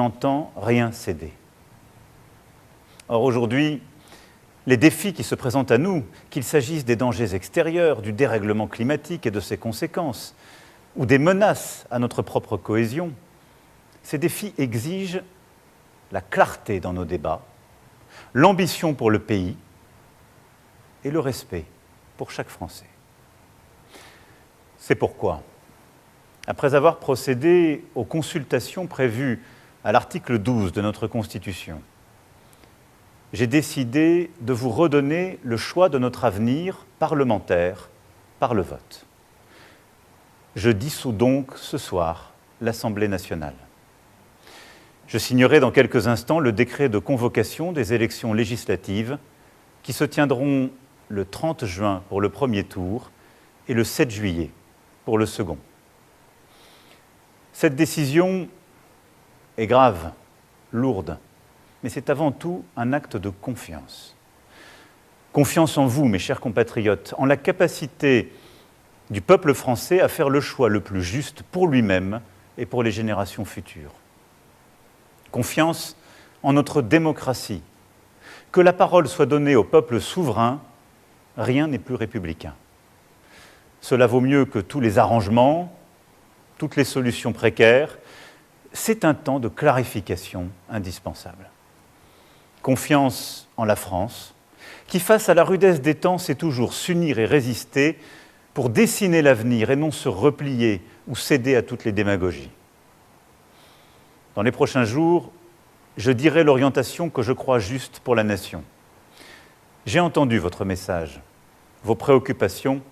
n'entend rien céder. Or aujourd'hui, les défis qui se présentent à nous, qu'il s'agisse des dangers extérieurs, du dérèglement climatique et de ses conséquences, ou des menaces à notre propre cohésion, ces défis exigent la clarté dans nos débats, l'ambition pour le pays et le respect pour chaque Français. C'est pourquoi, après avoir procédé aux consultations prévues à l'article 12 de notre Constitution, j'ai décidé de vous redonner le choix de notre avenir parlementaire par le vote. Je dissous donc ce soir l'Assemblée nationale. Je signerai dans quelques instants le décret de convocation des élections législatives qui se tiendront le 30 juin pour le premier tour et le 7 juillet pour le second. Cette décision est grave, lourde, mais c'est avant tout un acte de confiance. Confiance en vous, mes chers compatriotes, en la capacité du peuple français à faire le choix le plus juste pour lui-même et pour les générations futures. Confiance en notre démocratie. Que la parole soit donnée au peuple souverain, rien n'est plus républicain. Cela vaut mieux que tous les arrangements, toutes les solutions précaires. C'est un temps de clarification indispensable. Confiance en la France, qui face à la rudesse des temps sait toujours s'unir et résister pour dessiner l'avenir et non se replier ou céder à toutes les démagogies. Dans les prochains jours, je dirai l'orientation que je crois juste pour la nation. J'ai entendu votre message, vos préoccupations,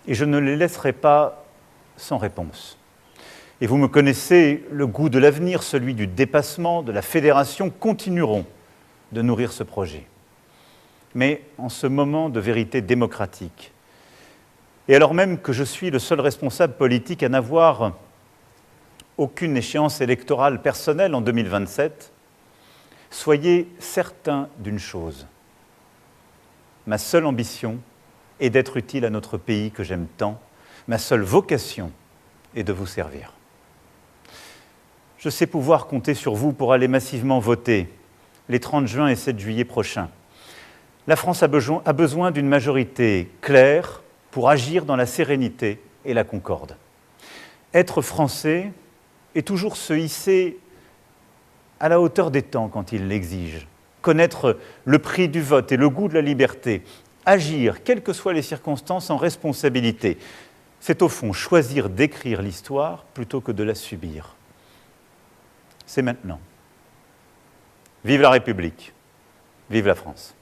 et je ne les laisserai pas sans réponse. Et vous me connaissez, le goût de l'avenir, celui du dépassement, de la fédération, continueront de nourrir ce projet. Mais en ce moment de vérité démocratique, et alors même que je suis le seul responsable politique à n'avoir aucune échéance électorale personnelle en 2027, soyez certains d'une chose. Ma seule ambition est d'être utile à notre pays que j'aime tant. Ma seule vocation est de vous servir. Je sais pouvoir compter sur vous pour aller massivement voter les 30 juin et 7 juillet prochains. La France a besoin d'une majorité claire pour agir dans la sérénité et la concorde. Être français est toujours se hisser à la hauteur des temps quand il l'exige, connaître le prix du vote et le goût de la liberté, agir, quelles que soient les circonstances, en responsabilité. C'est au fond choisir d'écrire l'histoire plutôt que de la subir. C'est maintenant. Vive la République, vive la France.